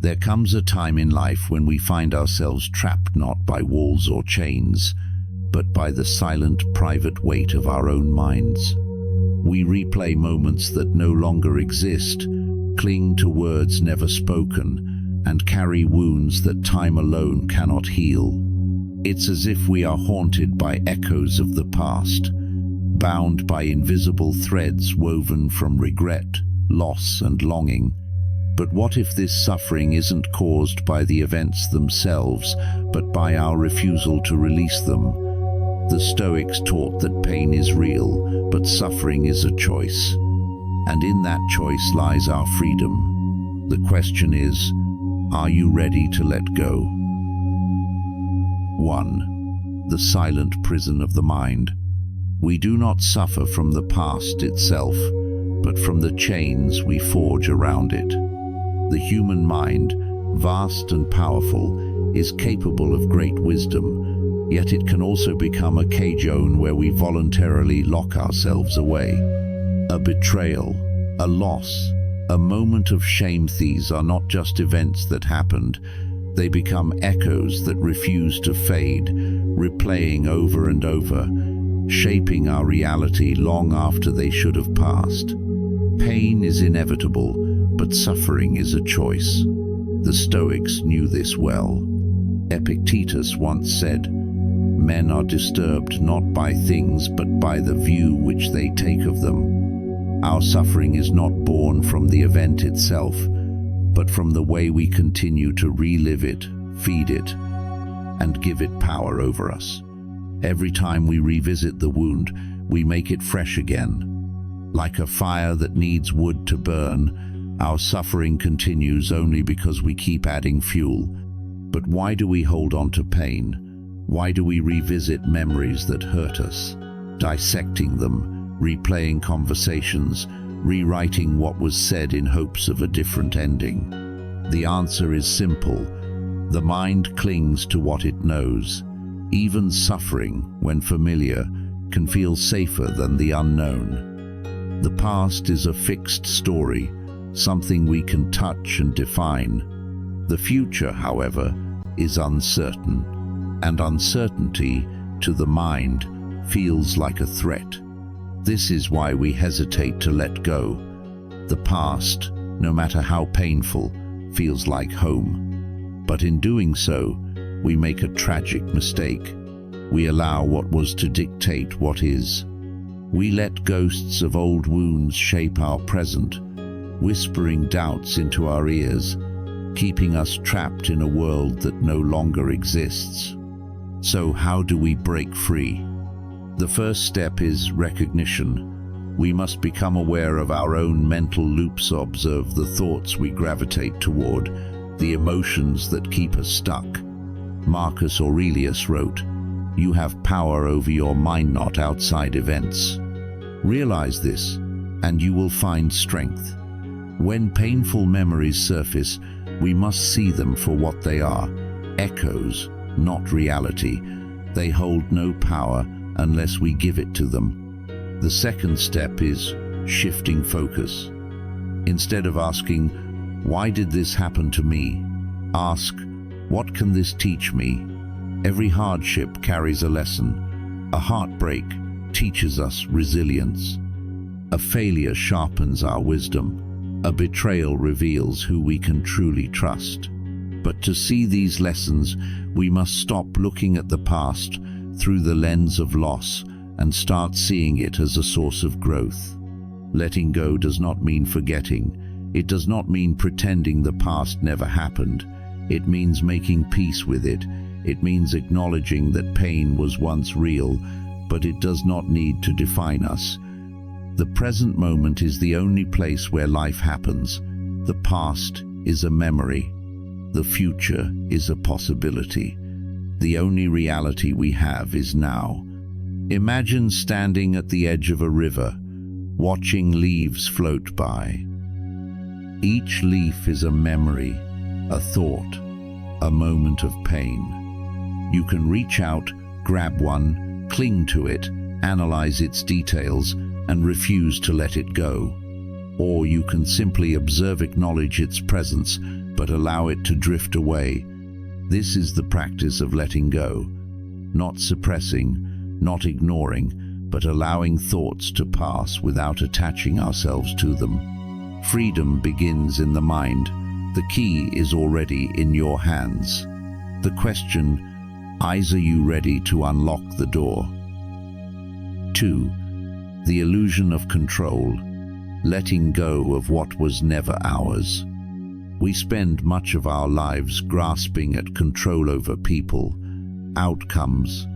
There comes a time in life when we find ourselves trapped not by walls or chains, but by the silent, private weight of our own minds. We replay moments that no longer exist, cling to words never spoken, and carry wounds that time alone cannot heal. It's as if we are haunted by echoes of the past, bound by invisible threads woven from regret, loss, and longing. But what if this suffering isn't caused by the events themselves, but by our refusal to release them? The Stoics taught that pain is real, but suffering is a choice. And in that choice lies our freedom. The question is, are you ready to let go? 1. The silent prison of the mind. We do not suffer from the past itself, but from the chains we forge around it. The human mind, vast and powerful, is capable of great wisdom, yet it can also become a cage-zone where we voluntarily lock ourselves away. A betrayal, a loss, a moment of shame. These are not just events that happened, they become echoes that refuse to fade, replaying over and over, shaping our reality long after they should have passed. Pain is inevitable, but suffering is a choice. The Stoics knew this well. Epictetus once said, "Men are disturbed not by things but by the view which they take of them." Our suffering is not born from the event itself, but from the way we continue to relive it, feed it, and give it power over us. Every time we revisit the wound, we make it fresh again. Like a fire that needs wood to burn, our suffering continues only because we keep adding fuel. But why do we hold on to pain? Why do we revisit memories that hurt us, dissecting them, replaying conversations, rewriting what was said in hopes of a different ending? The answer is simple. The mind clings to what it knows. Even suffering, when familiar, can feel safer than the unknown. The past is a fixed story, something we can touch and define. The future, however, is uncertain, and uncertainty, to the mind, feels like a threat. This is why we hesitate to let go. The past, no matter how painful, feels like home. But in doing so, we make a tragic mistake. We allow what was to dictate what is. We let ghosts of old wounds shape our present, whispering doubts into our ears, keeping us trapped in a world that no longer exists. So how do we break free? The first step is recognition. We must become aware of our own mental loops, observe the thoughts we gravitate toward, the emotions that keep us stuck. Marcus Aurelius wrote, "You have power over your mind, not outside events." Realize this, and you will find strength. When painful memories surface, we must see them for what they are, echoes, not reality. They hold no power unless we give it to them. The second step is shifting focus. Instead of asking, "Why did this happen to me?" ask, "What can this teach me?" Every hardship carries a lesson. A heartbreak teaches us resilience. A failure sharpens our wisdom. A betrayal reveals who we can truly trust. But to see these lessons, we must stop looking at the past through the lens of loss and start seeing it as a source of growth. Letting go does not mean forgetting. It does not mean pretending the past never happened. It means making peace with it. It means acknowledging that pain was once real, but it does not need to define us. The present moment is the only place where life happens. The past is a memory. The future is a possibility. The only reality we have is now. Imagine standing at the edge of a river, watching leaves float by. Each leaf is a memory, a thought, a moment of pain. You can reach out, grab one, cling to it, analyze its details, and refuse to let it go. or you can simply acknowledge its presence, but allow it to drift away. This is the practice of letting go, not suppressing, not ignoring, but allowing thoughts to pass without attaching ourselves to them. Freedom begins in the mind. The key is already in your hands. The question is, are you ready to unlock the door? 2. The illusion of control. Letting go of what was never ours. We spend much of our lives grasping at control over people, outcomes,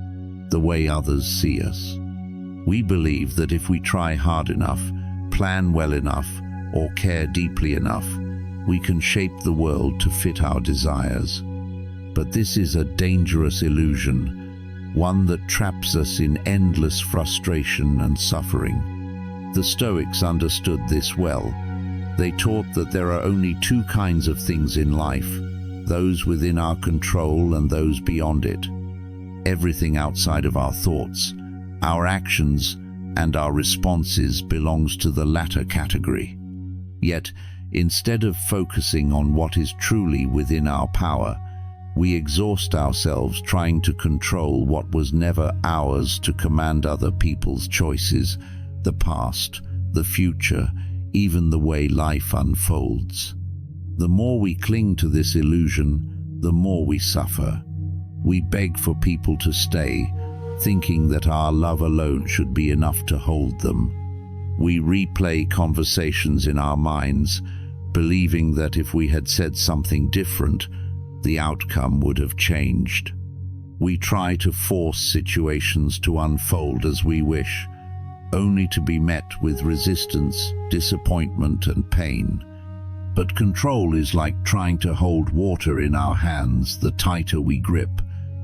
the way others see us. We believe that if we try hard enough, plan well enough, or care deeply enough, we can shape the world to fit our desires. But this is a dangerous illusion, one that traps us in endless frustration and suffering. The Stoics understood this well. They taught that there are only two kinds of things in life, those within our control and those beyond it. Everything outside of our thoughts, our actions, and our responses belongs to the latter category. Yet, instead of focusing on what is truly within our power, we exhaust ourselves trying to control what was never ours to command other people's choices, the past, the future, even the way life unfolds. The more we cling to this illusion, the more we suffer. We beg for people to stay, thinking that our love alone should be enough to hold them. We replay conversations in our minds, believing that if we had said something different, the outcome would have changed. We try to force situations to unfold as we wish, only to be met with resistance, disappointment, and pain. But control is like trying to hold water in our hands. The tighter we grip,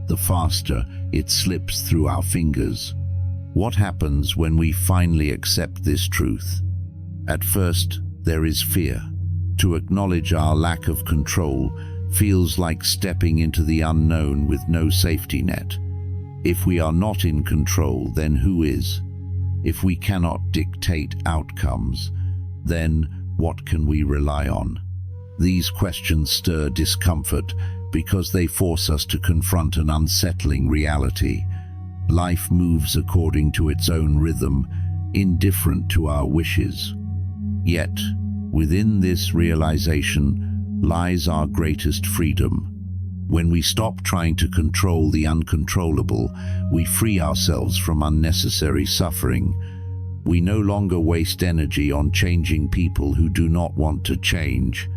the faster it slips through our fingers. What happens when we finally accept this truth? At first, there is fear. To acknowledge our lack of control feels like stepping into the unknown with no safety net. If we are not in control, then who is? If we cannot dictate outcomes, then what can we rely on? These questions stir discomfort because they force us to confront an unsettling reality. Life moves according to its own rhythm, indifferent to our wishes. Yet, within this realization lies our greatest freedom. When we stop trying to control the uncontrollable, we free ourselves from unnecessary suffering. We no longer waste energy on changing people who do not want to change.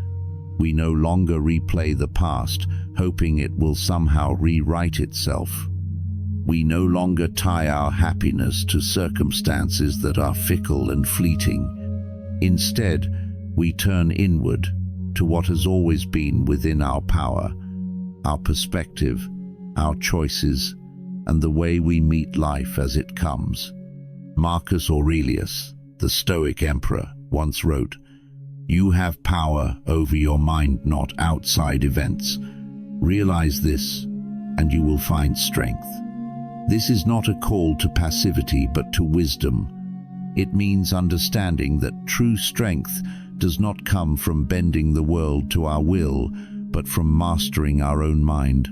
We no longer replay the past, hoping it will somehow rewrite itself. We no longer tie our happiness to circumstances that are fickle and fleeting. Instead, we turn inward to what has always been within our power, our perspective, our choices, and the way we meet life as it comes. Marcus Aurelius, the Stoic emperor, once wrote, "You have power over your mind, not outside events. Realize this, and you will find strength." This is not a call to passivity, but to wisdom. It means understanding that true strength does not come from bending the world to our will, but from mastering our own mind.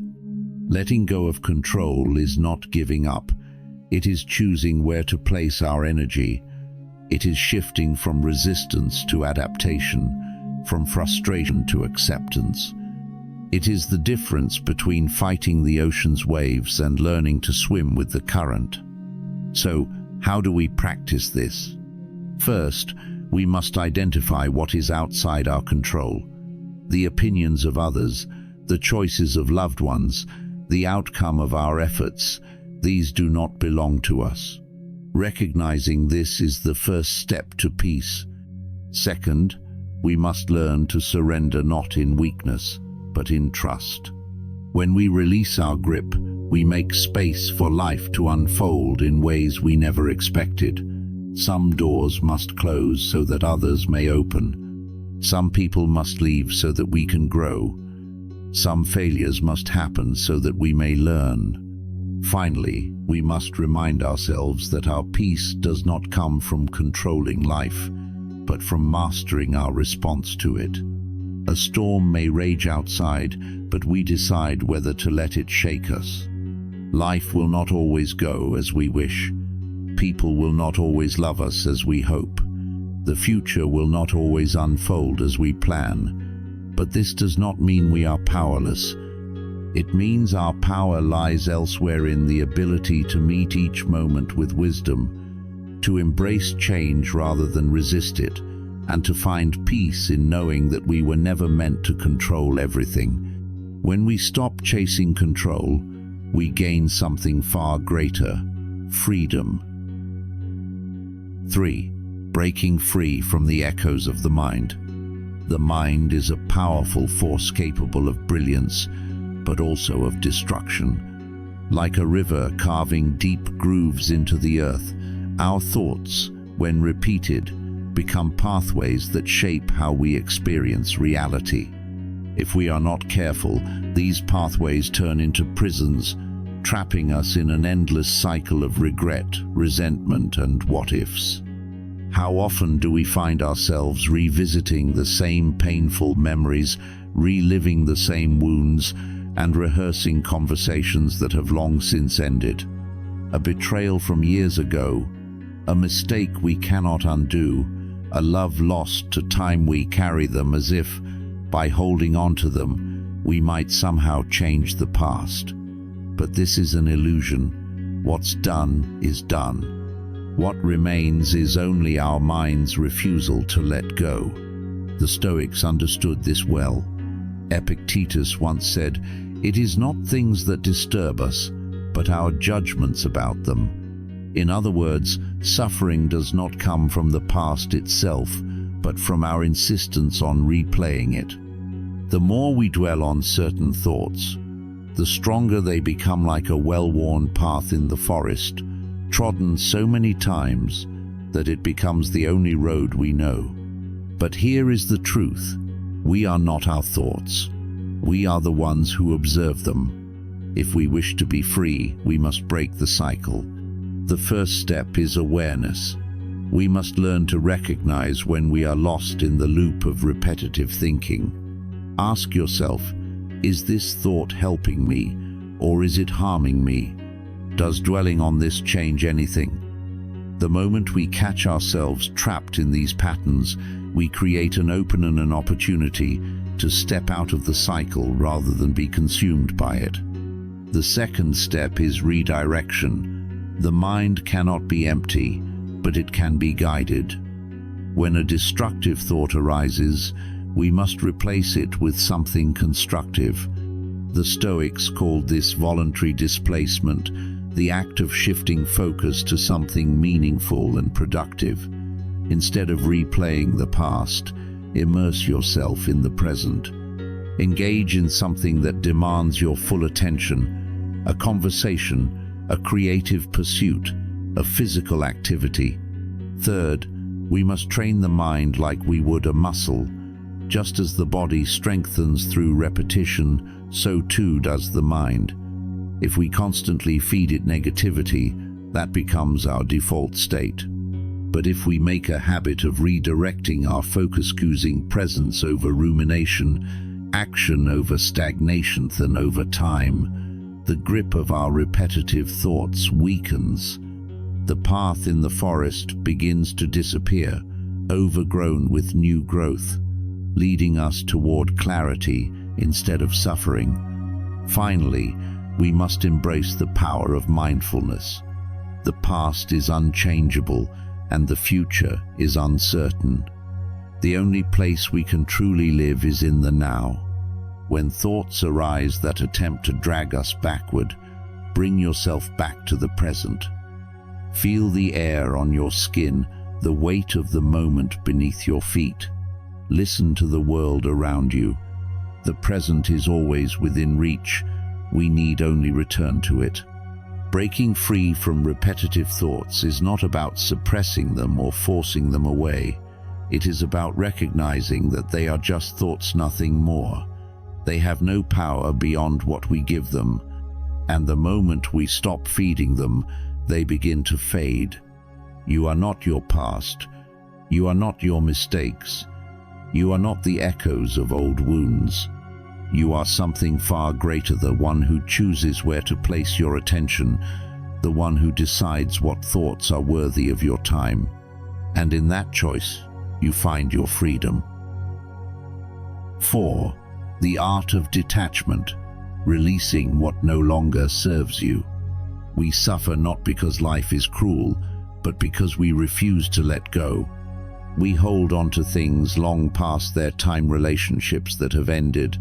Letting go of control is not giving up. It is choosing where to place our energy. It is shifting from resistance to adaptation, from frustration to acceptance. It is the difference between fighting the ocean's waves and learning to swim with the current. So, how do we practice this? First, we must identify what is outside our control. The opinions of others, the choices of loved ones, the outcome of our efforts, these do not belong to us. Recognizing this is the first step to peace. Second, we must learn to surrender not in weakness, but in trust. When we release our grip, we make space for life to unfold in ways we never expected. Some doors must close so that others may open. Some people must leave so that we can grow. Some failures must happen so that we may learn. Finally, we must remind ourselves that our peace does not come from controlling life, but from mastering our response to it. A storm may rage outside, but we decide whether to let it shake us. Life will not always go as we wish. People will not always love us as we hope. The future will not always unfold as we plan. But this does not mean we are powerless. It means our power lies elsewhere, in the ability to meet each moment with wisdom, to embrace change rather than resist it, and to find peace in knowing that we were never meant to control everything. When we stop chasing control, we gain something far greater: freedom. 3. Breaking free from the echoes of the mind. The mind is a powerful force capable of brilliance, but also of destruction. Like a river carving deep grooves into the earth, our thoughts, when repeated, become pathways that shape how we experience reality. If we are not careful, these pathways turn into prisons, trapping us in an endless cycle of regret, resentment, and what-ifs. How often do we find ourselves revisiting the same painful memories, reliving the same wounds, and rehearsing conversations that have long since ended? A betrayal from years ago, a mistake we cannot undo, a love lost to time. We carry them as if, by holding on to them, we might somehow change the past. But this is an illusion. What's done is done. What remains is only our mind's refusal to let go. The Stoics understood this well. Epictetus once said, "It is not things that disturb us, but our judgments about them." In other words, suffering does not come from the past itself, but from our insistence on replaying it. The more we dwell on certain thoughts, the stronger they become, like a well-worn path in the forest, trodden so many times that it becomes the only road we know. But here is the truth: we are not our thoughts. We are the ones who observe them. If we wish to be free, we must break the cycle. The first step is awareness. We must learn to recognize when we are lost in the loop of repetitive thinking. Ask yourself, is this thought helping me, or is it harming me? Does dwelling on this change anything? The moment we catch ourselves trapped in these patterns, we create an opening, an opportunity to step out of the cycle rather than be consumed by it. The second step is redirection. The mind cannot be empty, but it can be guided. When a destructive thought arises, we must replace it with something constructive. The Stoics called this voluntary displacement, the act of shifting focus to something meaningful and productive. Instead of replaying the past, immerse yourself in the present. Engage in something that demands your full attention: a conversation, a creative pursuit, a physical activity. Third, we must train the mind like we would a muscle. Just as the body strengthens through repetition, so too does the mind. If we constantly feed it negativity, that becomes our default state. But if we make a habit of redirecting our focus, choosing presence over rumination, action over stagnation, then over time, the grip of our repetitive thoughts weakens. The path in the forest begins to disappear, overgrown with new growth, leading us toward clarity instead of suffering. Finally, we must embrace the power of mindfulness. The past is unchangeable, and the future is uncertain. The only place we can truly live is in the now. When thoughts arise that attempt to drag us backward, bring yourself back to the present. Feel the air on your skin, the weight of the moment beneath your feet. Listen to the world around you. The present is always within reach. We need only return to it. Breaking free from repetitive thoughts is not about suppressing them or forcing them away. It is about recognizing that they are just thoughts, nothing more. They have no power beyond what we give them, and the moment we stop feeding them, they begin to fade. You are not your past. You are not your mistakes. You are not the echoes of old wounds. You are something far greater, the one who chooses where to place your attention, the one who decides what thoughts are worthy of your time. And in that choice, you find your freedom. 4. The art of detachment, releasing what no longer serves you. We suffer not because life is cruel, but because we refuse to let go. We hold on to things long past their time, relationships that have ended,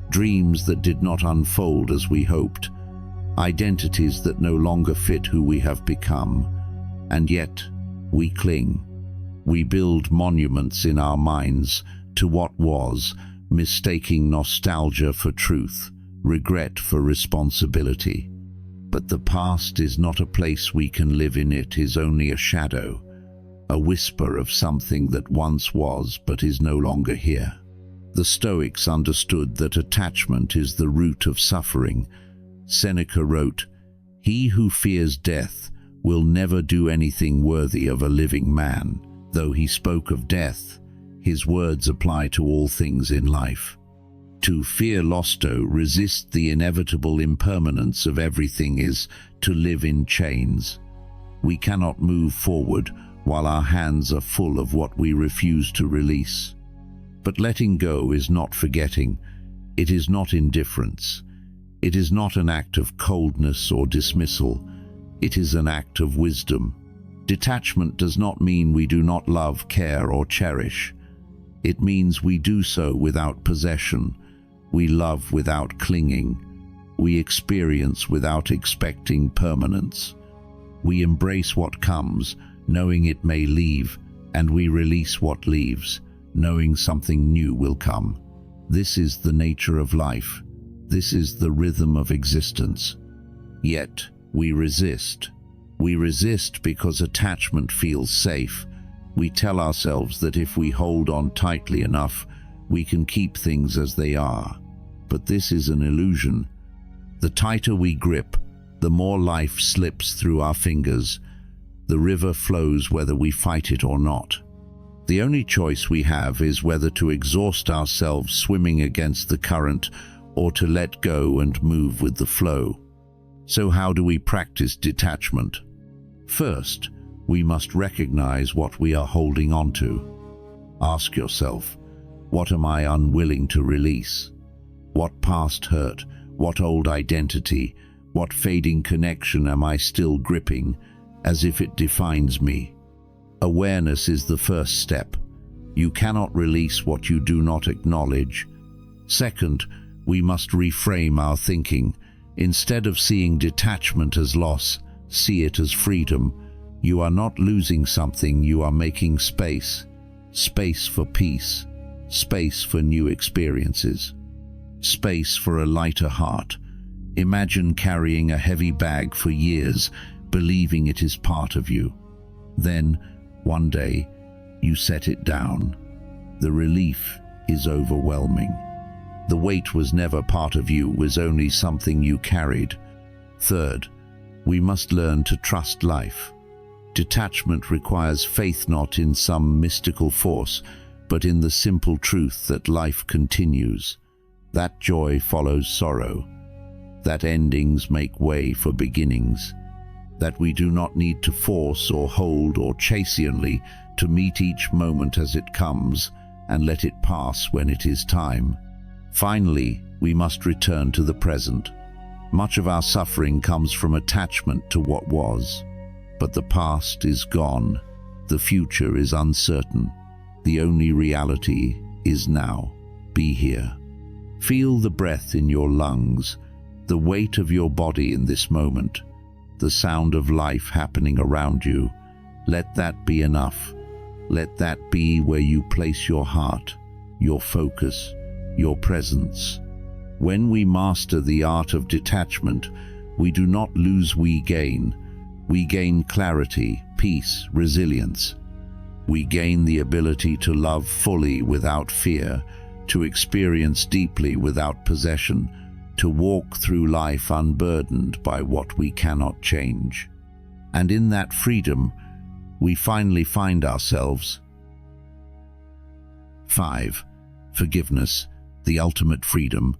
dreams that did not unfold as we hoped, identities that no longer fit who we have become. And yet, we cling. We build monuments in our minds to what was, mistaking nostalgia for truth, regret for responsibility. But the past is not a place we can live in. It is only a shadow, a whisper of something that once was but is no longer here. The Stoics understood that attachment is the root of suffering. Seneca wrote, "He who fears death will never do anything worthy of a living man." Though he spoke of death, his words apply to all things in life. To fear losto, resist the inevitable impermanence of everything, is to live in chains. We cannot move forward while our hands are full of what we refuse to release. But letting go is not forgetting. It is not indifference. It is not an act of coldness or dismissal. It is an act of wisdom. Detachment does not mean we do not love, care, or cherish. It means we do so without possession. We love without clinging. We experience without expecting permanence. We embrace what comes, knowing it may leave, and we release what leaves, knowing something new will come. This is the nature of life. This is the rhythm of existence. Yet, we resist. We resist because attachment feels safe. We tell ourselves that if we hold on tightly enough, we can keep things as they are. But this is an illusion. The tighter we grip, the more life slips through our fingers. The river flows whether we fight it or not. The only choice we have is whether to exhaust ourselves swimming against the current or to let go and move with the flow. So how do we practice detachment? First, we must recognize what we are holding on to. Ask yourself, what am I unwilling to release? What past hurt, what old identity, what fading connection am I still gripping as if it defines me? Awareness is the first step. You cannot release what you do not acknowledge. Second, we must reframe our thinking. Instead of seeing detachment as loss, see it as freedom. You are not losing something, you are making space. Space for peace. Space for new experiences. Space for a lighter heart. Imagine carrying a heavy bag for years, believing it is part of you. Then, one day, you set it down. The relief is overwhelming. The weight was never part of you, was only something you carried. Third, we must learn to trust life. Detachment requires faith not in some mystical force, but in the simple truth that life continues, that joy follows sorrow, that endings make way for beginnings, that we do not need to force or hold or chase only to meet each moment as it comes and let it pass when it is time. Finally, we must return to the present. Much of our suffering comes from attachment to what was. But the past is gone. The future is uncertain. The only reality is now. Be here. Feel the breath in your lungs, the weight of your body in this moment, the sound of life happening around you. Let that be enough. Let that be where you place your heart, your focus, your presence. When we master the art of detachment, we do not lose, we gain. We gain clarity, peace, resilience. We gain the ability to love fully without fear, to experience deeply without possession, to walk through life unburdened by what we cannot change. And in that freedom, we finally find ourselves 5. Forgiveness, the ultimate freedom.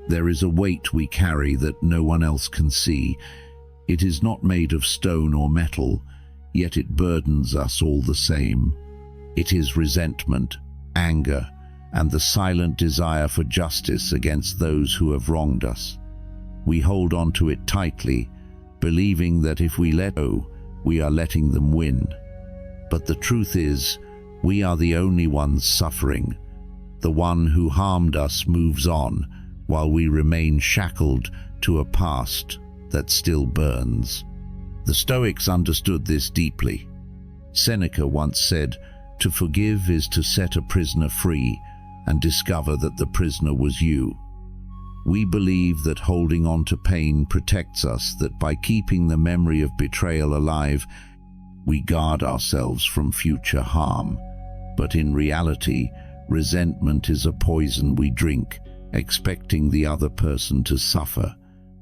There is a weight we carry that no one else can see. It is not made of stone or metal, yet it burdens us all the same. It is resentment, anger, and the silent desire for justice against those who have wronged us. We hold on to it tightly, believing that if we let go, we are letting them win. But the truth is, we are the only ones suffering. The one who harmed us moves on, while we remain shackled to a past that still burns. The Stoics understood this deeply. Seneca once said, "To forgive is to set a prisoner free and discover that the prisoner was you." We believe that holding on to pain protects us, that by keeping the memory of betrayal alive, we guard ourselves from future harm. But in reality, resentment is a poison we drink, expecting the other person to suffer.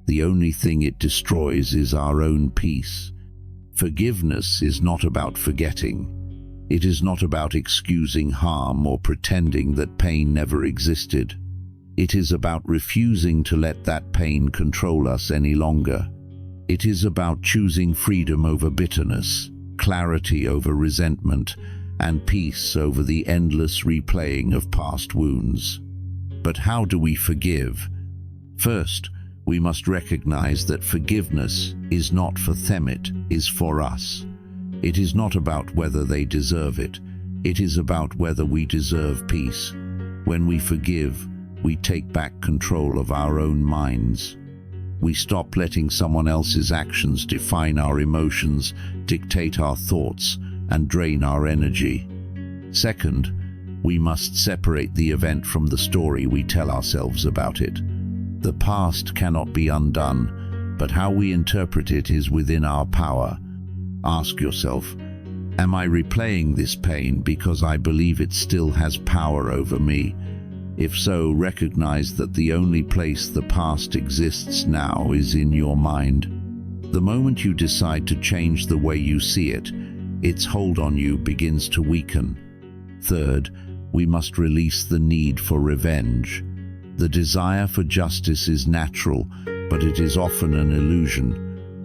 The only thing it destroys is our own peace. Forgiveness is not about forgetting. It is not about excusing harm or pretending that pain never existed. It is about refusing to let that pain control us any longer. It is about choosing freedom over bitterness, clarity over resentment, and peace over the endless replaying of past wounds. But how do we forgive? First, we must recognize that forgiveness is not for them, it is for us. It is not about whether they deserve it. It is about whether we deserve peace. When we forgive, we take back control of our own minds. We stop letting someone else's actions define our emotions, dictate our thoughts, and drain our energy. Second, we must separate the event from the story we tell ourselves about it. The past cannot be undone, but how we interpret it is within our power. Ask yourself, am I replaying this pain because I believe it still has power over me? If so, recognize that the only place the past exists now is in your mind. The moment you decide to change the way you see it, its hold on you begins to weaken. Third, we must release the need for revenge. The desire for justice is natural, but it is often an illusion.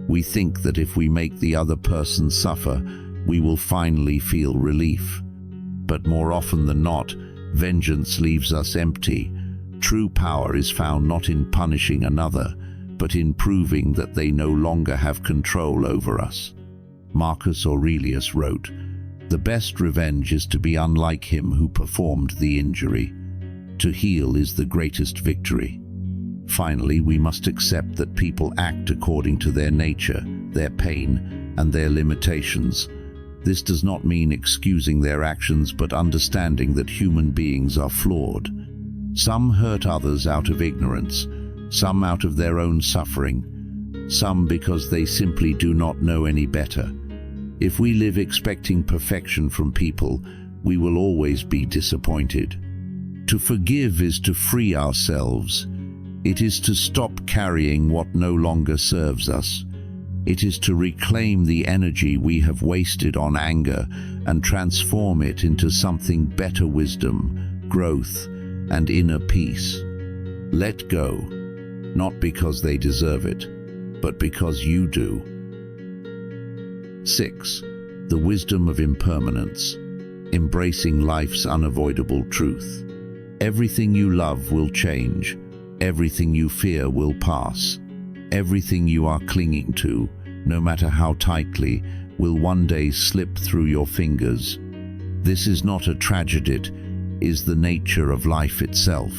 We think that if we make the other person suffer, we will finally feel relief. But more often than not, vengeance leaves us empty. True power is found not in punishing another, but in proving that they no longer have control over us. Marcus Aurelius wrote, "The best revenge is to be unlike him who performed the injury. To heal is the greatest victory." Finally, we must accept that people act according to their nature, their pain, and their limitations. This does not mean excusing their actions, but understanding that human beings are flawed. Some hurt others out of ignorance, some out of their own suffering, some because they simply do not know any better. If we live expecting perfection from people, we will always be disappointed. To forgive is to free ourselves. It is to stop carrying what no longer serves us. It is to reclaim the energy we have wasted on anger and transform it into something better: wisdom, growth, and inner peace. Let go, not because they deserve it, but because you do. 6. The wisdom of impermanence, embracing life's unavoidable truth. Everything you love will change. Everything you fear will pass. Everything you are clinging to, no matter how tightly, will one day slip through your fingers. This is not a tragedy, it is the nature of life itself.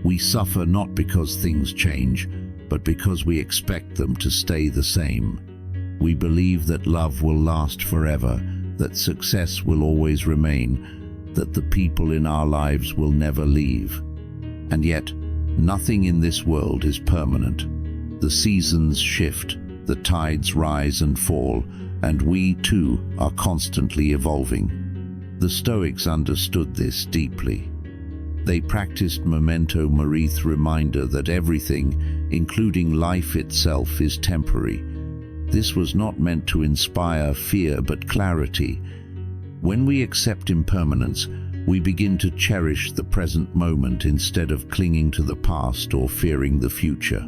We suffer not because things change, but because we expect them to stay the same. We believe that love will last forever, that success will always remain, that the people in our lives will never leave. And yet, nothing in this world is permanent. The seasons shift, the tides rise and fall, and we too are constantly evolving. The Stoics understood this deeply. They practiced memento mori, the reminder that everything, including life itself, is temporary. This was not meant to inspire fear but clarity. When we accept impermanence, We begin to cherish the present moment instead of clinging to the past or fearing the future.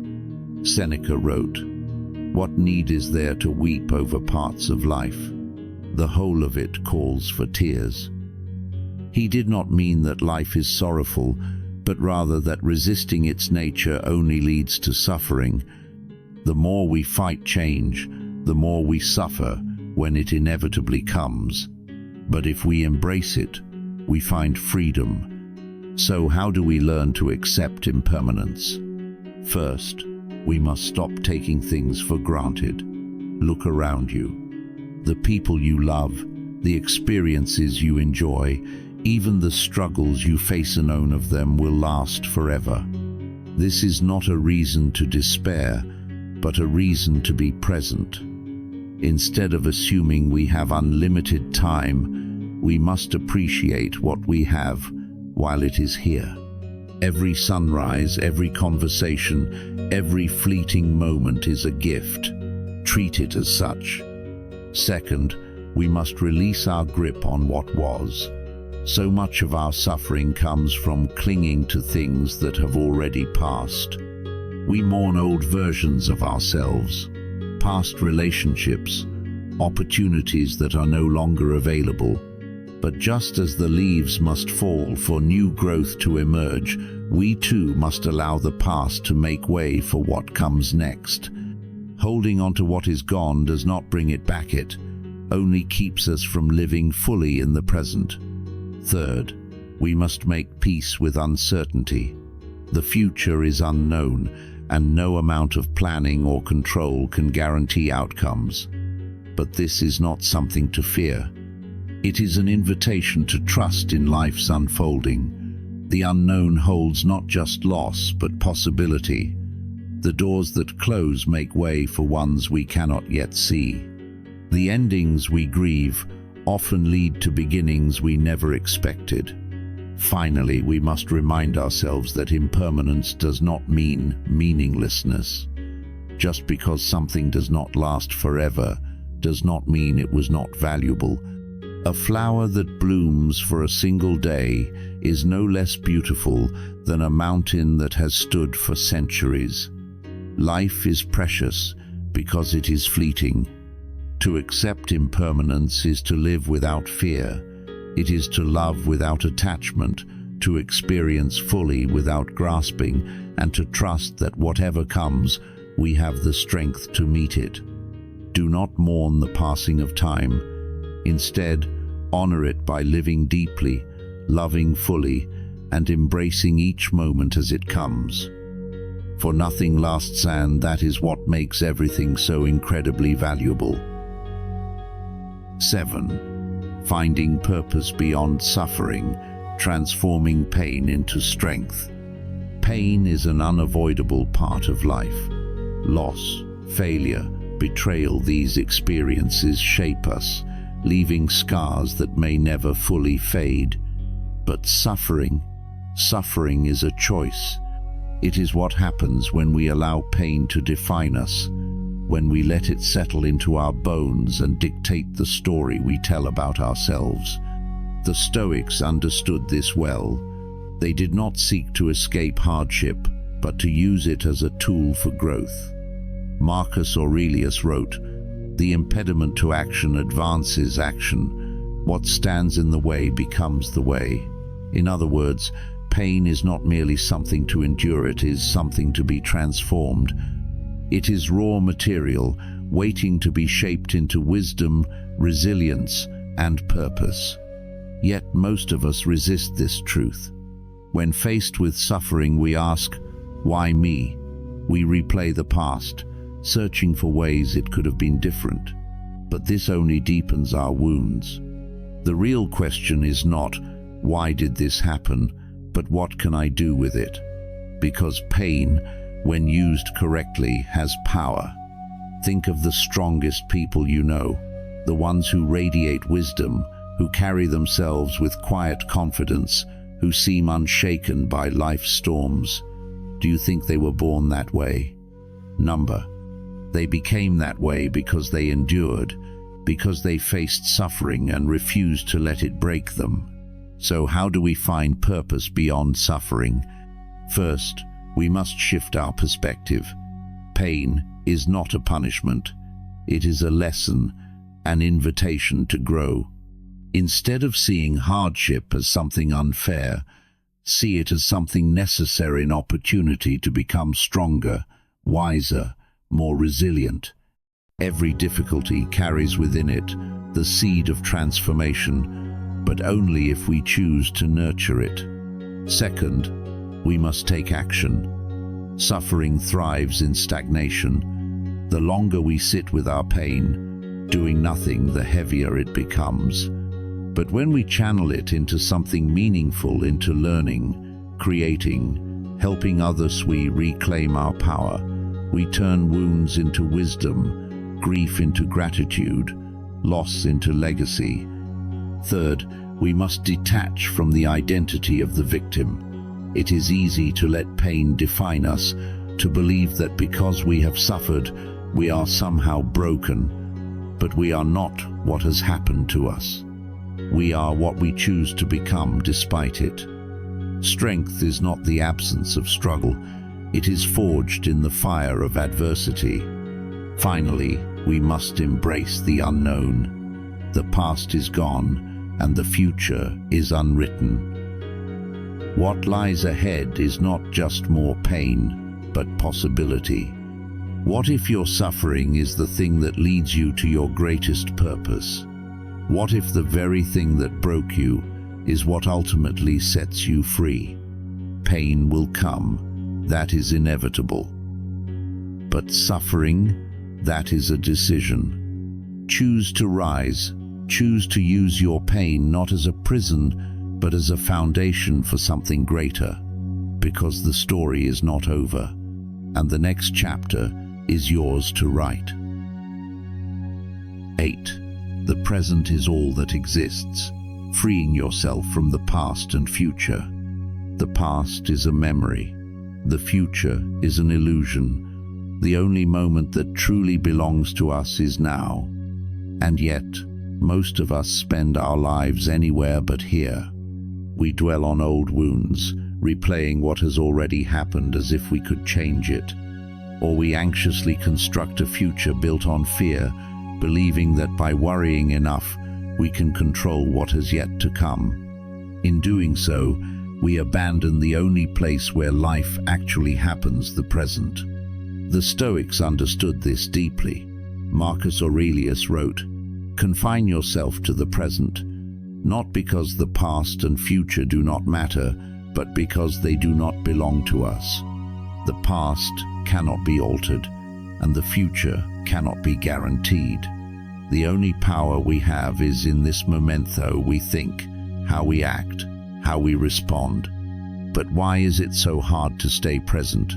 Seneca wrote, "What need is there to weep over parts of life? The whole of it calls for tears." He did not mean that life is sorrowful, but rather that resisting its nature only leads to suffering. The more we fight change, the more we suffer when it inevitably comes. But if we embrace it, we find freedom. So how do we learn to accept impermanence? First, we must stop taking things for granted. Look around you. The people you love, the experiences you enjoy, even the struggles you face, and none of them will last forever. This is not a reason to despair, but a reason to be present. Instead of assuming we have unlimited time, we must appreciate what we have while it is here. Every sunrise, every conversation, every fleeting moment is a gift. Treat it as such. Second, we must release our grip on what was. So much of our suffering comes from clinging to things that have already passed. We mourn old versions of ourselves, past relationships, opportunities that are no longer available. But just as the leaves must fall for new growth to emerge, we too must allow the past to make way for what comes next. Holding on to what is gone does not bring it back, it only keeps us from living fully in the present. Third, we must make peace with uncertainty. The future is unknown, and no amount of planning or control can guarantee outcomes. But this is not something to fear. It is an invitation to trust in life's unfolding. The unknown holds not just loss, but possibility. The doors that close make way for ones we cannot yet see. The endings we grieve often lead to beginnings we never expected. Finally, we must remind ourselves that impermanence does not mean meaninglessness. Just because something does not last forever does not mean it was not valuable. A flower that blooms for a single day is no less beautiful than a mountain that has stood for centuries. Life is precious because it is fleeting. To accept impermanence is to live without fear. It is to love without attachment, to experience fully without grasping, and to trust that whatever comes, we have the strength to meet it. Do not mourn the passing of time. Instead, honor it by living deeply, loving fully, and embracing each moment as it comes. For nothing lasts, and that is what makes everything so incredibly valuable. 7. Finding purpose beyond suffering, transforming pain into strength. Pain is an unavoidable part of life. Loss, failure, betrayal, these experiences shape us, leaving scars that may never fully fade. But suffering is a choice. It is what happens when we allow pain to define us, when we let it settle into our bones and dictate the story we tell about ourselves. The Stoics understood this well. They did not seek to escape hardship, but to use it as a tool for growth. Marcus Aurelius wrote, "The impediment to action advances action. What stands in the way becomes the way." In other words, pain is not merely something to endure, it is something to be transformed. It is raw material, waiting to be shaped into wisdom, resilience, and purpose. Yet most of us resist this truth. When faced with suffering, we ask, "Why me?" We replay the past, searching for ways it could have been different. But this only deepens our wounds. The real question is not, "Why did this happen?" but "What can I do with it?" Because pain, when used correctly, has power. Think of the strongest people you know, the ones who radiate wisdom, who carry themselves with quiet confidence, who seem unshaken by life's storms. Do you think they were born that way? Number. They became that way because they endured, because they faced suffering and refused to let it break them. So how do we find purpose beyond suffering? First, we must shift our perspective. Pain is not a punishment. It is a lesson, an invitation to grow. Instead of seeing hardship as something unfair, see it as something necessary, an opportunity to become stronger, wiser, more resilient. Every difficulty carries within it the seed of transformation, but only if we choose to nurture it. Second, we must take action. Suffering thrives in stagnation. The longer we sit with our pain, doing nothing, the heavier it becomes. But when we channel it into something meaningful, into learning, creating, helping others, we reclaim our power. We turn wounds into wisdom, grief into gratitude, loss into legacy. Third, we must detach from the identity of the victim. It is easy to let pain define us, to believe that because we have suffered, we are somehow broken. But we are not what has happened to us. We are what we choose to become despite it. Strength is not the absence of struggle. It is forged in the fire of adversity. Finally, we must embrace the unknown. The past is gone, and the future is unwritten. What lies ahead is not just more pain, but possibility. What if your suffering is the thing that leads you to your greatest purpose? What if the very thing that broke you is what ultimately sets you free? Pain will come, that is inevitable. But suffering, that is a decision. Choose to rise, choose to use your pain not as a prison, but as a foundation for something greater. Because the story is not over, and the next chapter is yours to write. 8. The present is all that exists, freeing yourself from the past and future. The past is a memory. The future is an illusion. The only moment that truly belongs to us is now. And yet, most of us spend our lives anywhere but here. We dwell on old wounds, replaying what has already happened as if we could change it. Or we anxiously construct a future built on fear, believing that by worrying enough, we can control what has yet to come. In doing so, we abandon the only place where life actually happens, the present. The Stoics understood this deeply. Marcus Aurelius wrote, "Confine yourself to the present, not because the past and future do not matter, but because they do not belong to us. The past cannot be altered, and the future cannot be guaranteed. The only power we have is in this momento. We think, how we act, how we respond. But why is it so hard to stay present?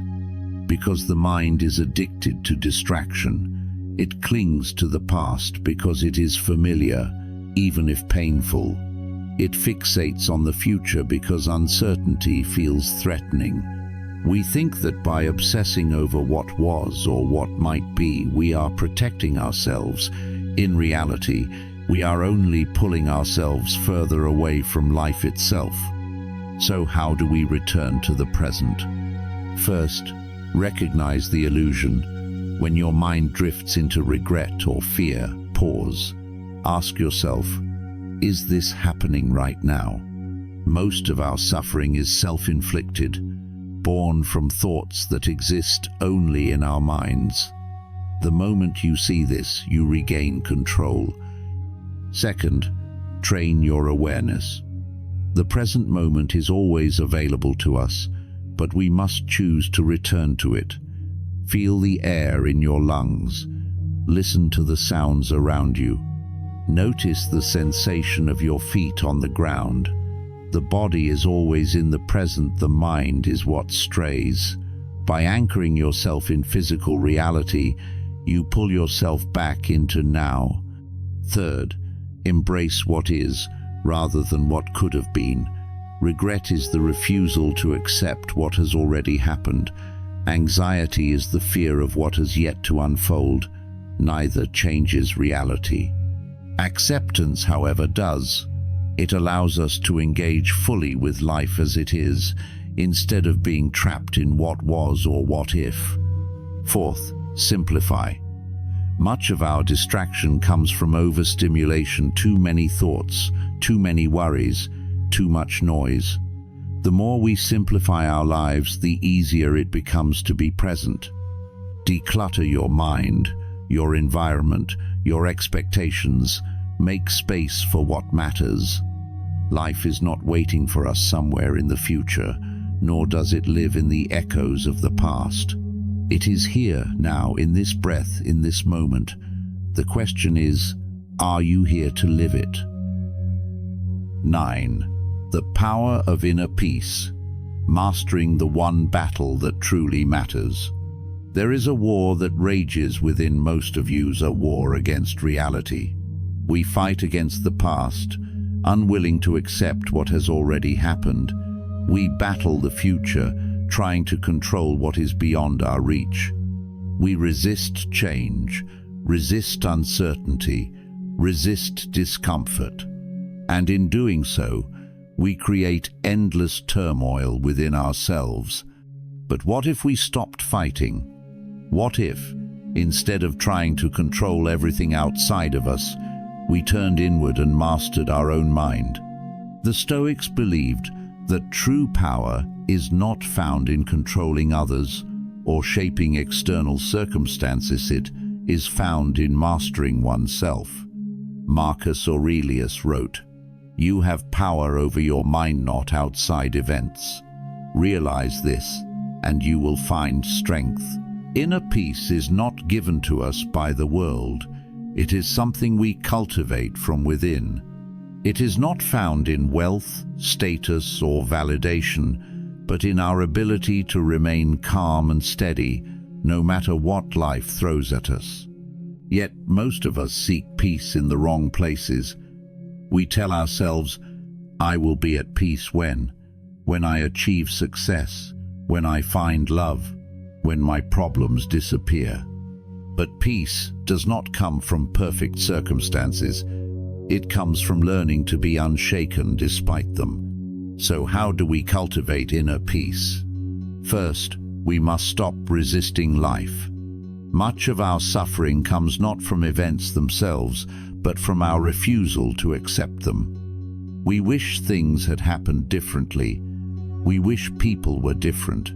Because the mind is addicted to distraction. It clings to the past because it is familiar, even if painful. It fixates on the future because uncertainty feels threatening. We think that by obsessing over what was or what might be, we are protecting ourselves. In reality, we are only pulling ourselves further away from life itself. So how do we return to the present? First, recognize the illusion. When your mind drifts into regret or fear, pause. Ask yourself, is this happening right now? Most of our suffering is self-inflicted, born from thoughts that exist only in our minds. The moment you see this, you regain control. Second, train your awareness. The present moment is always available to us, but we must choose to return to it. Feel the air in your lungs. Listen to the sounds around you. Notice the sensation of your feet on the ground. The body is always in the present, the mind is what strays. By anchoring yourself in physical reality, you pull yourself back into now. Third, embrace what is, rather than what could have been. Regret is the refusal to accept what has already happened. Anxiety is the fear of what has yet to unfold. Neither changes reality. Acceptance, however, does. It allows us to engage fully with life as it is, instead of being trapped in what was or what if. Fourth, simplify. Much of our distraction comes from overstimulation, too many thoughts, too many worries, too much noise. The more we simplify our lives, the easier it becomes to be present. Declutter your mind, your environment, your expectations. Make space for what matters. Life is not waiting for us somewhere in the future, nor does it live in the echoes of the past. It is here, now, in this breath, in this moment. The question is, are you here to live it? 9. The power of inner peace. Mastering the one battle that truly matters. There is a war that rages within most of you's, a war against reality. We fight against the past, unwilling to accept what has already happened. We battle the future, trying to control what is beyond our reach. We resist change, resist uncertainty, resist discomfort. And in doing so, we create endless turmoil within ourselves. But what if we stopped fighting? What if, instead of trying to control everything outside of us, we turned inward and mastered our own mind? The Stoics believed that true power is not found in controlling others or shaping external circumstances. It is found in mastering oneself. Marcus Aurelius wrote, "You have power over your mind, not outside events. Realize this, and you will find strength." Inner peace is not given to us by the world. It is something we cultivate from within. It is not found in wealth, status, or validation, but in our ability to remain calm and steady, no matter what life throws at us. Yet most of us seek peace in the wrong places. We tell ourselves, "I will be at peace when I achieve success, when I find love, when my problems disappear." But peace does not come from perfect circumstances. It comes from learning to be unshaken despite them. So how do we cultivate inner peace? First, we must stop resisting life. Much of our suffering comes not from events themselves, but from our refusal to accept them. We wish things had happened differently. We wish people were different.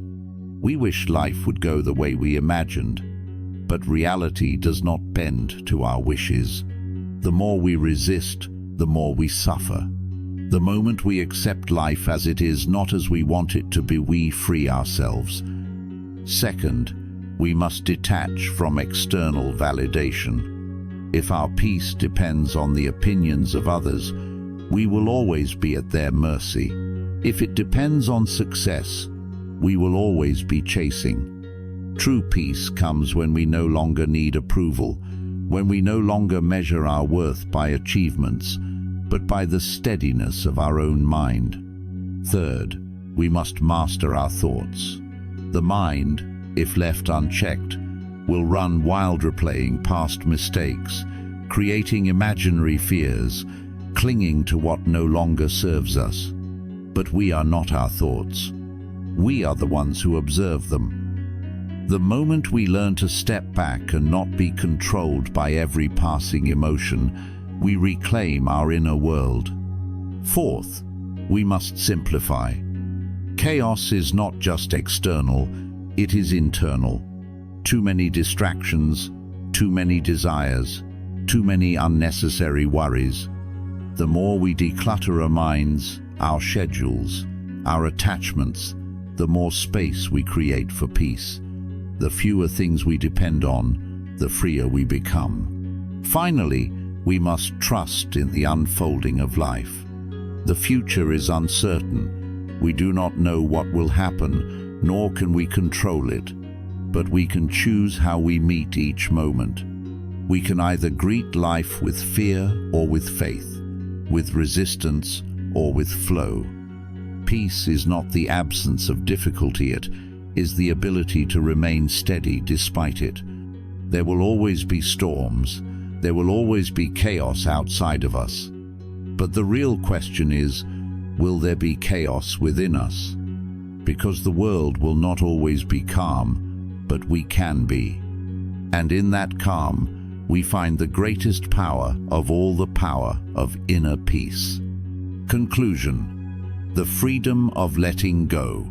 We wish life would go the way we imagined. But reality does not bend to our wishes. The more we resist, the more we suffer. The moment we accept life as it is, not as we want it to be, we free ourselves. Second, we must detach from external validation. If our peace depends on the opinions of others, we will always be at their mercy. If it depends on success, we will always be chasing. True peace comes when we no longer need approval, when we no longer measure our worth by achievements, but by the steadiness of our own mind. Third, we must master our thoughts. The mind, if left unchecked, will run wild, replaying past mistakes, creating imaginary fears, clinging to what no longer serves us. But we are not our thoughts. We are the ones who observe them. The moment we learn to step back and not be controlled by every passing emotion, we reclaim our inner world. Fourth, we must simplify. Chaos is not just external, it is internal. Too many distractions, too many desires, too many unnecessary worries. The more we declutter our minds, our schedules, our attachments, the more space we create for peace. The fewer things we depend on, the freer we become. Finally, we must trust in the unfolding of life. The future is uncertain. We do not know what will happen, nor can we control it. But we can choose how we meet each moment. We can either greet life with fear or with faith, with resistance or with flow. Peace is not the absence of difficulty, it is the ability to remain steady despite it. There will always be storms, there will always be chaos outside of us. But the real question is, will there be chaos within us? Because the world will not always be calm, but we can be. And in that calm, we find the greatest power of all, the power of inner peace. Conclusion: the freedom of letting go.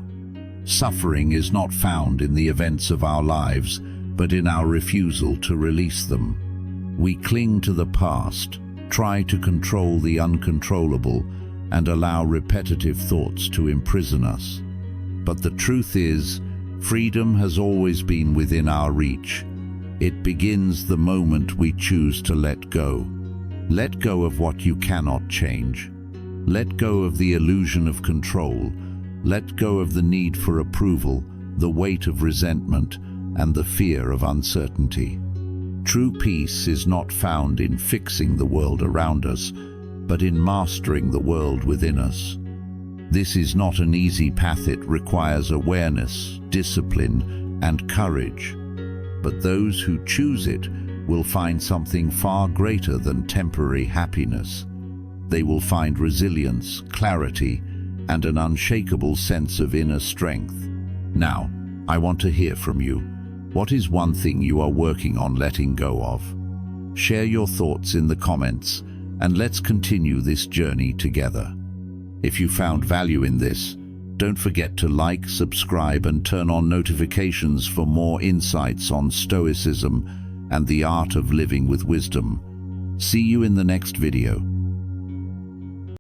Suffering is not found in the events of our lives, but in our refusal to release them. We cling to the past, try to control the uncontrollable, and allow repetitive thoughts to imprison us. But the truth is, freedom has always been within our reach. It begins the moment we choose to let go. Let go of what you cannot change. Let go of the illusion of control. Let go of the need for approval, the weight of resentment, and the fear of uncertainty. True peace is not found in fixing the world around us, but in mastering the world within us. This is not an easy path. It requires awareness, discipline, and courage. But those who choose it will find something far greater than temporary happiness. They will find resilience, clarity, and an unshakable sense of inner strength. Now, I want to hear from you. What is one thing you are working on letting go of? Share your thoughts in the comments, and let's continue this journey together. If you found value in this, don't forget to like, subscribe, and turn on notifications for more insights on Stoicism and the art of living with wisdom. See you in the next video.